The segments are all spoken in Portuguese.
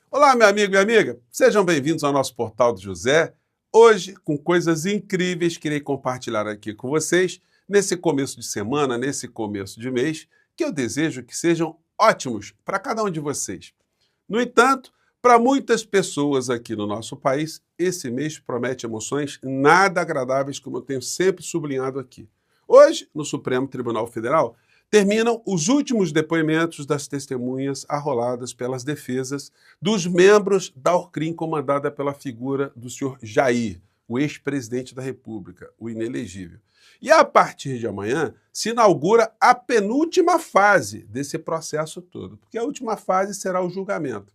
Olá, meu amigo e minha amiga. Sejam bem-vindos ao nosso Portal do José. Hoje, com coisas incríveis, queria compartilhar aqui com vocês, nesse começo de semana, nesse começo de mês, que eu desejo que sejam ótimos para cada um de vocês. No entanto, para muitas pessoas aqui no nosso país, esse mês promete emoções nada agradáveis, como eu tenho sempre sublinhado aqui. Hoje, no Supremo Tribunal Federal, terminam os últimos depoimentos das testemunhas arroladas pelas defesas dos membros da Orcrim, comandada pela figura do senhor Jair, o ex-presidente da República, o inelegível. E a partir de amanhã se inaugura a penúltima fase desse processo todo, porque a última fase será o julgamento.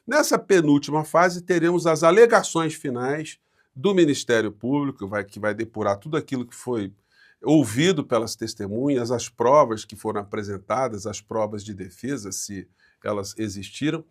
Nessa penúltima fase teremos as alegações finais do Ministério Público, que vai depurar tudo aquilo que foi ouvido pelas testemunhas, as provas que foram apresentadas, as provas de defesa, se elas existiram,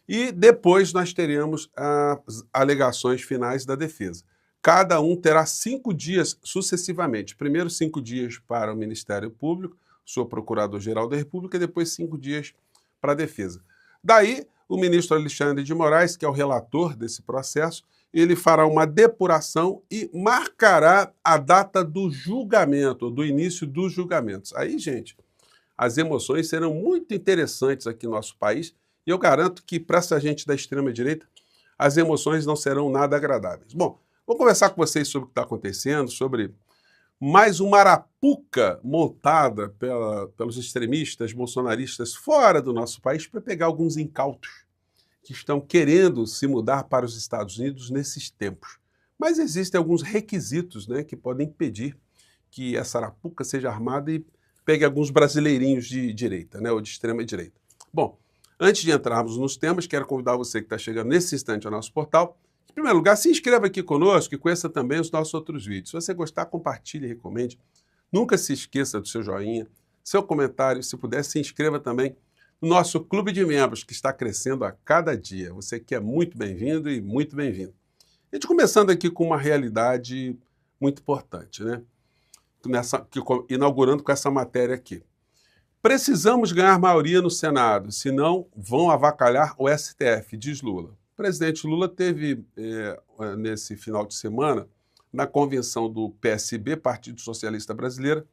e depois nós teremos as alegações finais da defesa. Cada um terá 5 dias sucessivamente. Primeiro 5 dias para o Ministério Público, o senhor Procurador-Geral da República, e depois 5 dias para a defesa. Daí, o ministro Alexandre de Moraes, que é o relator desse processo, ele fará uma depuração e marcará a data do julgamento, do início dos julgamentos. Aí, gente, as emoções serão muito interessantes aqui no nosso país e eu garanto que para essa gente da extrema-direita, as emoções não serão nada agradáveis. Bom, vou conversar com vocês sobre o que está acontecendo, sobre mais uma arapuca montada pelos extremistas bolsonaristas fora do nosso país para pegar alguns incautos que estão querendo se mudar para os Estados Unidos nesses tempos. Mas existem alguns requisitos, né, que podem impedir que essa arapuca seja armada e pegue alguns brasileirinhos de direita, né, ou de extrema direita. Bom, antes de entrarmos nos temas, quero convidar você que está chegando nesse instante ao nosso portal. Em primeiro lugar, se inscreva aqui conosco e conheça também os nossos outros vídeos. Se você gostar, compartilhe e recomende. Nunca se esqueça do seu joinha, seu comentário. Se puder, se inscreva também no nosso clube de membros, que está crescendo a cada dia. Você que é muito bem-vindo e muito bem-vindo. A gente começando aqui com uma realidade muito importante, né? Inaugurando com essa matéria aqui. Precisamos ganhar maioria no Senado, senão vão avacalhar o STF, diz Lula. O presidente Lula teve, nesse final de semana, na convenção do PSB, Partido Socialista Brasileiro,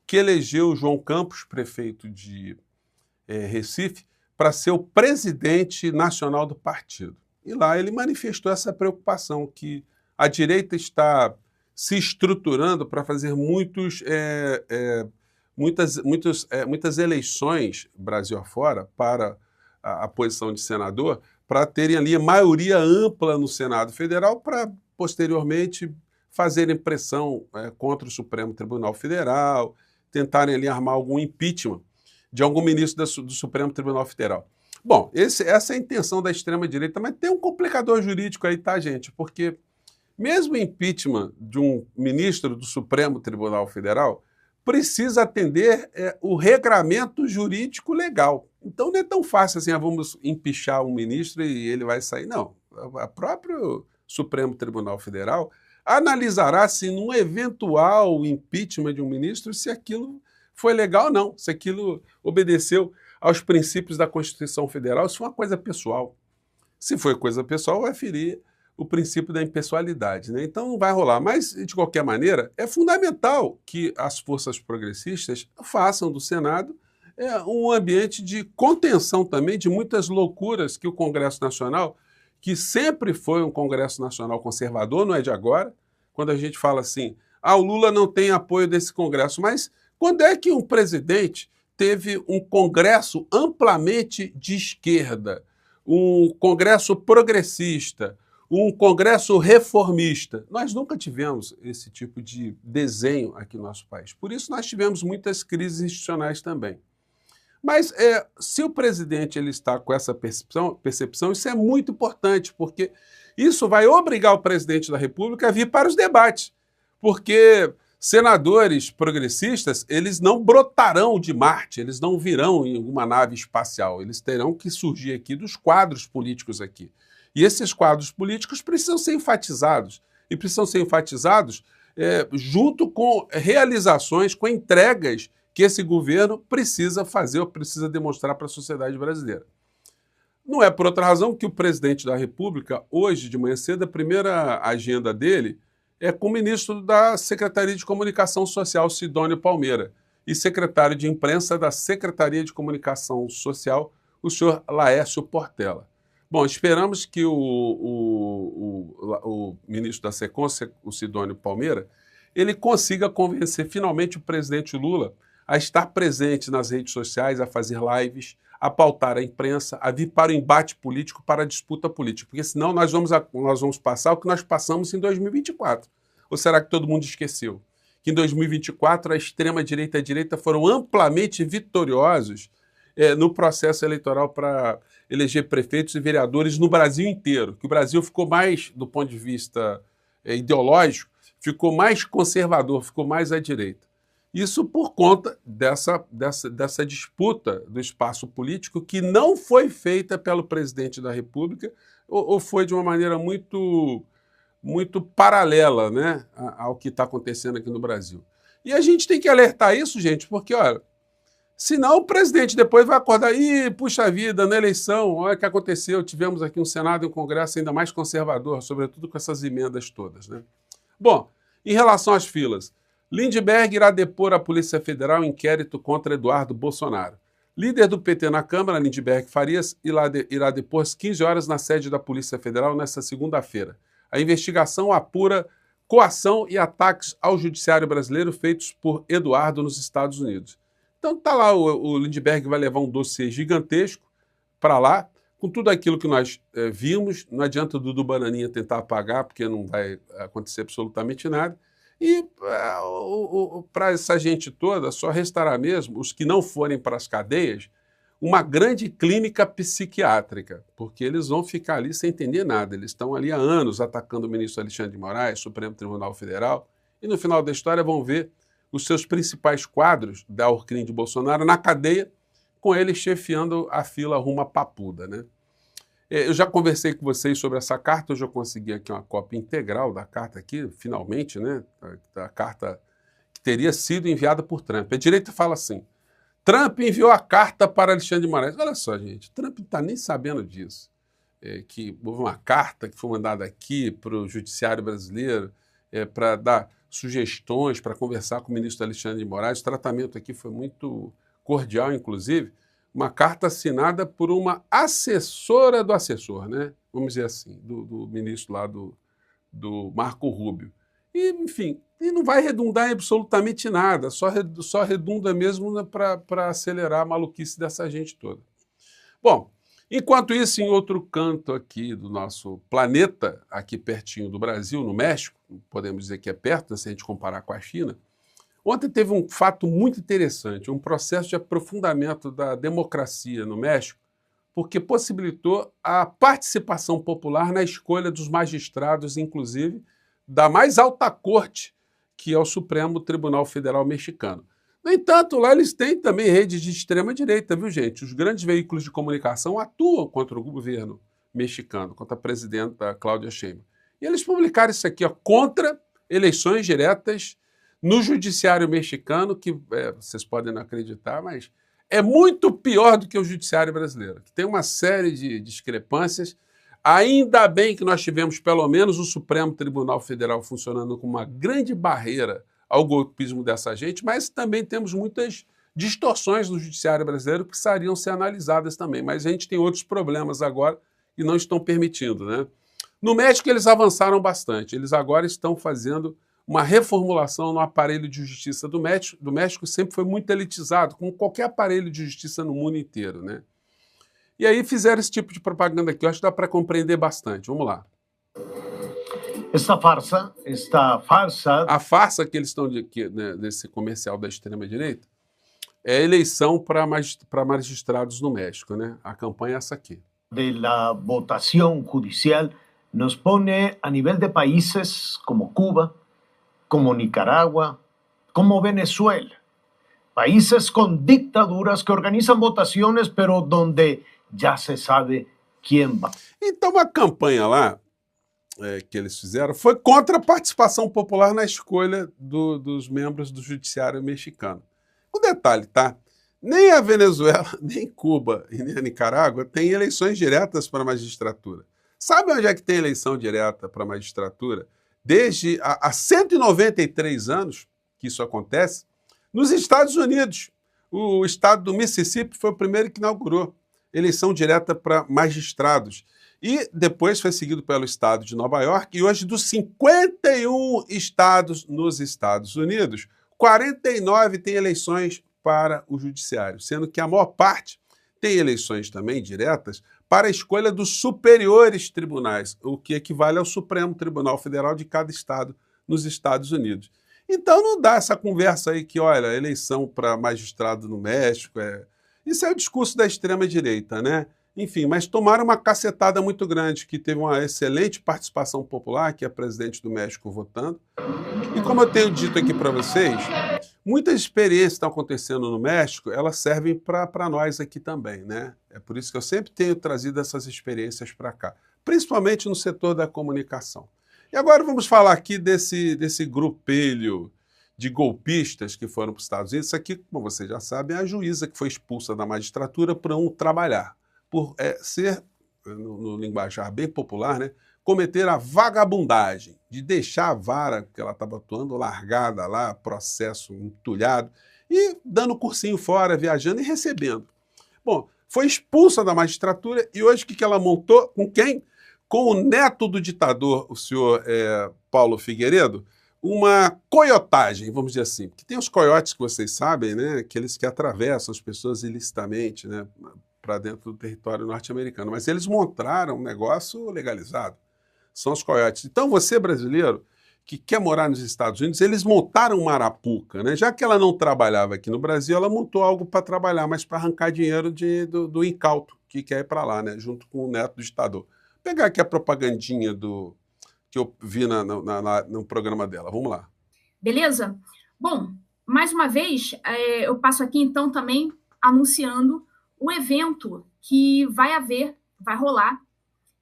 que elegeu João Campos, prefeito de Recife, para ser o presidente nacional do partido. E lá ele manifestou essa preocupação que a direita está se estruturando para fazer muitas eleições Brasil afora para a posição de senador, para terem ali a maioria ampla no Senado Federal, para posteriormente fazerem pressão contra o Supremo Tribunal Federal, tentarem ali armar algum impeachment de algum ministro do Supremo Tribunal Federal. Bom, essa é a intenção da extrema-direita, mas tem um complicador jurídico aí, tá, gente? Porque mesmo o impeachment de um ministro do Supremo Tribunal Federal precisa atender o regramento jurídico legal. Então não é tão fácil assim, vamos empichar um ministro e ele vai sair. Não, o próprio Supremo Tribunal Federal analisará se num eventual impeachment de um ministro, se aquilo foi legal ou não, se aquilo obedeceu aos princípios da Constituição Federal, isso foi uma coisa pessoal. Se foi coisa pessoal, vai ferir o princípio da impessoalidade, né? Então não vai rolar. Mas, de qualquer maneira, é fundamental que as forças progressistas façam do Senado um ambiente de contenção também de muitas loucuras que o Congresso Nacional, que sempre foi um Congresso Nacional conservador, não é de agora, quando a gente fala assim, o Lula não tem apoio desse Congresso, mas quando é que um presidente teve um Congresso amplamente de esquerda, um Congresso progressista, um Congresso reformista? Nós nunca tivemos esse tipo de desenho aqui no nosso país. Por isso nós tivemos muitas crises institucionais também. Mas se o presidente ele está com essa percepção, isso é muito importante, porque isso vai obrigar o presidente da República a vir para os debates, porque senadores progressistas, eles não brotarão de Marte, eles não virão em uma nave espacial, eles terão que surgir aqui dos quadros políticos aqui. E esses quadros políticos precisam ser enfatizados, e precisam ser enfatizados junto com realizações, com entregas que esse governo precisa fazer ou precisa demonstrar para a sociedade brasileira. Não é por outra razão que o presidente da República, hoje de manhã cedo, a primeira agenda dele é com o ministro da Secretaria de Comunicação Social, Sidônio Palmeira, e secretário de imprensa da Secretaria de Comunicação Social, o senhor Laércio Portela. Bom, esperamos que o ministro da SECOM, o Sidônio Palmeira, ele consiga convencer finalmente o presidente Lula a estar presente nas redes sociais, a fazer lives, a pautar a imprensa, a vir para o embate político, para a disputa política. Porque senão nós vamos passar o que nós passamos em 2024. Ou será que todo mundo esqueceu? Que em 2024 a extrema-direita e a direita foram amplamente vitoriosos no processo eleitoral para eleger prefeitos e vereadores no Brasil inteiro. Que o Brasil ficou mais, do ponto de vista ideológico, ficou mais conservador, ficou mais à direita. Isso por conta dessa disputa do espaço político que não foi feita pelo presidente da República ou foi de uma maneira muito paralela, né, ao que está acontecendo aqui no Brasil. E a gente tem que alertar isso, gente, porque, olha, senão o presidente depois vai acordar, puxa vida, na eleição, olha o que aconteceu, tivemos aqui um Senado e um Congresso ainda mais conservador, sobretudo com essas emendas todas, né? Bom, em relação às filas, Lindbergh irá depor à Polícia Federal em inquérito contra Eduardo Bolsonaro. Líder do PT na Câmara, Lindbergh Farias, irá depor às 15 horas na sede da Polícia Federal nesta segunda-feira. A investigação apura coação e ataques ao judiciário brasileiro feitos por Eduardo nos Estados Unidos. Então tá lá, o Lindbergh vai levar um dossiê gigantesco para lá, com tudo aquilo que nós vimos. Não adianta o Dudu Bananinha tentar apagar, porque não vai acontecer absolutamente nada. E para essa gente toda, só restará mesmo, os que não forem para as cadeias, uma grande clínica psiquiátrica, porque eles vão ficar ali sem entender nada. Eles estão ali há anos atacando o ministro Alexandre de Moraes, Supremo Tribunal Federal, e no final da história vão ver os seus principais quadros da Orcrim de Bolsonaro na cadeia, com ele chefiando a fila rumo à papuda, né? Eu já conversei com vocês sobre essa carta, hoje eu consegui aqui uma cópia integral da carta aqui, finalmente, né? A carta que teria sido enviada por Trump. A direita fala assim, Trump enviou a carta para Alexandre de Moraes. Olha só, gente, Trump não está nem sabendo disso. Que houve uma carta que foi mandada aqui para o judiciário brasileiro para dar sugestões, para conversar com o ministro Alexandre de Moraes. O tratamento aqui foi muito cordial, inclusive. Uma carta assinada por uma assessora do assessor, né? Vamos dizer assim, do ministro lá do Marco Rubio. E, enfim, e não vai redundar em absolutamente nada, só redunda mesmo para acelerar a maluquice dessa gente toda. Bom, enquanto isso, em outro canto aqui do nosso planeta, aqui pertinho do Brasil, no México, podemos dizer que é perto, né, se a gente comparar com a China, ontem teve um fato muito interessante, um processo de aprofundamento da democracia no México, porque possibilitou a participação popular na escolha dos magistrados, inclusive, da mais alta corte, que é o Supremo Tribunal Federal Mexicano. No entanto, lá eles têm também redes de extrema-direita, viu, gente? Os grandes veículos de comunicação atuam contra o governo mexicano, contra a presidenta Cláudia Sheinbaum. E eles publicaram isso aqui, ó, contra eleições diretas no judiciário mexicano, que vocês podem não acreditar, mas é muito pior do que o judiciário brasileiro, que tem uma série de discrepâncias. Ainda bem que nós tivemos pelo menos o Supremo Tribunal Federal funcionando como uma grande barreira ao golpismo dessa gente, mas também temos muitas distorções no judiciário brasileiro que precisariam ser analisadas também. Mas a gente tem outros problemas agora e não estão permitindo, né? No México eles avançaram bastante, eles agora estão fazendo uma reformulação no aparelho de justiça do México, sempre foi muito elitizado, como qualquer aparelho de justiça no mundo inteiro, né? E aí fizeram esse tipo de propaganda aqui, eu acho que dá para compreender bastante. Vamos lá. Esta farsa. A farsa que eles estão nesse comercial da extrema-direita é a eleição para magistrados no México, né? A campanha é essa aqui. De la votación judicial nos pone a nivel de países como Cuba, como Nicaragua, como Venezuela. Países con dictaduras que organizan votaciones, pero donde já se sabe quem vai. Então a campanha lá que eles fizeram foi contra a participação popular na escolha dos membros do judiciário mexicano. Um detalhe, tá? Nem a Venezuela, nem Cuba e nem a Nicarágua têm eleições diretas para a magistratura. Sabe onde é que tem eleição direta para a magistratura? Desde há 193 anos que isso acontece, nos Estados Unidos. O estado do Mississippi foi o primeiro que inaugurou eleição direta para magistrados. E depois foi seguido pelo estado de Nova York, e hoje, dos 51 estados nos Estados Unidos, 49 têm eleições para o judiciário, sendo que a maior parte tem eleições também diretas para a escolha dos superiores tribunais, o que equivale ao Supremo Tribunal Federal de cada estado nos Estados Unidos. Então não dá essa conversa aí que, olha, eleição para magistrado no México, isso é o discurso da extrema-direita, né? Enfim, mas tomaram uma cacetada muito grande, que teve uma excelente participação popular, que é a presidente do México votando. E como eu tenho dito aqui para vocês, muitas experiências que estão acontecendo no México, elas servem para nós aqui também, né? É por isso que eu sempre tenho trazido essas experiências para cá, principalmente no setor da comunicação. E agora vamos falar aqui desse grupelho de golpistas que foram para os Estados Unidos. Isso aqui, como vocês já sabem, é a juíza que foi expulsa da magistratura por não trabalhar, por ser, no linguajar bem popular, né, cometer a vagabundagem, de deixar a vara que ela estava atuando largada lá, processo entulhado, e dando cursinho fora, viajando e recebendo. Bom, foi expulsa da magistratura e hoje o que ela montou? Com quem? Com o neto do ditador, o senhor Paulo Figueiredo, uma coiotagem, vamos dizer assim. Porque tem os coiotes que vocês sabem, né? Aqueles que atravessam as pessoas ilicitamente, né? Para dentro do território norte-americano. Mas eles montaram um negócio legalizado. São os coiotes. Então, você, brasileiro, que quer morar nos Estados Unidos, eles montaram uma arapuca, né? Já que ela não trabalhava aqui no Brasil, ela montou algo para trabalhar, mas para arrancar dinheiro do incauto, que quer ir para lá, né? Junto com o neto do ditador. Vou pegar aqui a propagandinha que eu vi no programa dela. Vamos lá. Beleza? Bom, mais uma vez, eu passo aqui então também anunciando o evento que vai rolar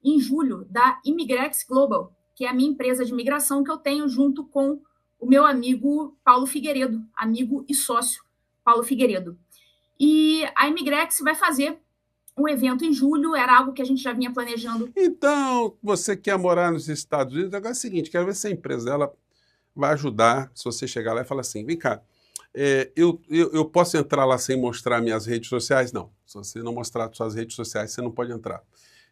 em julho, da Imigrex Global, que é a minha empresa de imigração que eu tenho junto com o meu amigo Paulo Figueiredo, amigo e sócio Paulo Figueiredo. E a Imigrex vai fazer um evento em julho, era algo que a gente já vinha planejando. Então, você quer morar nos Estados Unidos, agora é o seguinte, quero ver se a empresa dela vai ajudar, se você chegar lá e falar assim, vem cá, eu posso entrar lá sem mostrar minhas redes sociais? Não, se você não mostrar suas redes sociais, você não pode entrar.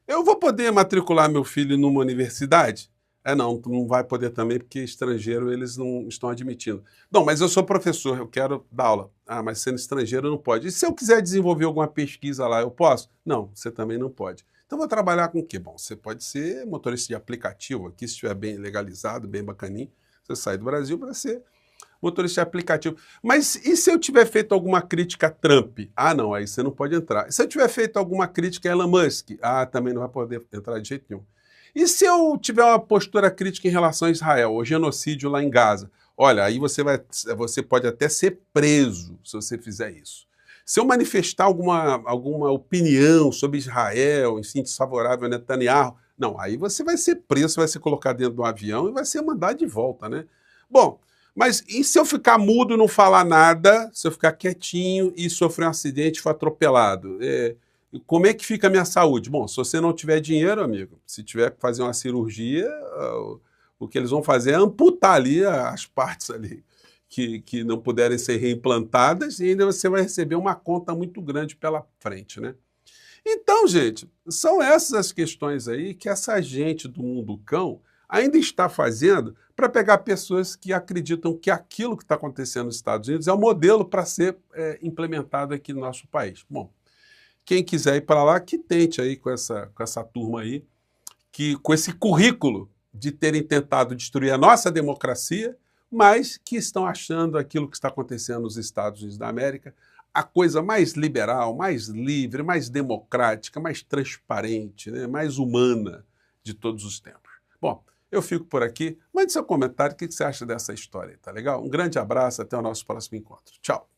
Eu vou poder matricular meu filho numa universidade? Não, tu não vai poder também, porque estrangeiro eles não estão admitindo. Não, mas eu sou professor, eu quero dar aula. Mas sendo estrangeiro não pode. E se eu quiser desenvolver alguma pesquisa lá, eu posso? Não, você também não pode. Então vou trabalhar com o quê? Bom, você pode ser motorista de aplicativo aqui, se estiver bem legalizado, bem bacaninho. Você sai do Brasil para ser motorista de aplicativo. Mas e se eu tiver feito alguma crítica a Trump? Não, aí você não pode entrar. E se eu tiver feito alguma crítica a Elon Musk? Também não vai poder entrar de jeito nenhum. E se eu tiver uma postura crítica em relação a Israel, o genocídio lá em Gaza? Olha, aí você pode até ser preso se você fizer isso. Se eu manifestar alguma opinião sobre Israel, enfim, desfavorável a Netanyahu, não, aí você vai ser preso, vai ser colocado dentro de um avião e vai ser mandado de volta, né? Bom, mas e se eu ficar mudo, não falar nada, se eu ficar quietinho e sofrer um acidente e for atropelado? Como é que fica a minha saúde? Bom, se você não tiver dinheiro, amigo, se tiver que fazer uma cirurgia, o que eles vão fazer é amputar ali as partes ali que não puderem ser reimplantadas e ainda você vai receber uma conta muito grande pela frente, né? Então, gente, são essas as questões aí que essa gente do mundo cão ainda está fazendo para pegar pessoas que acreditam que aquilo que está acontecendo nos Estados Unidos é o modelo para ser implementado aqui no nosso país. Bom, quem quiser ir para lá, que tente aí com essa turma aí, com esse currículo de terem tentado destruir a nossa democracia, mas que estão achando aquilo que está acontecendo nos Estados Unidos da América a coisa mais liberal, mais livre, mais democrática, mais transparente, né, mais humana de todos os tempos. Bom, eu fico por aqui. Mande seu comentário, o que você acha dessa história, tá legal? Um grande abraço, até o nosso próximo encontro. Tchau!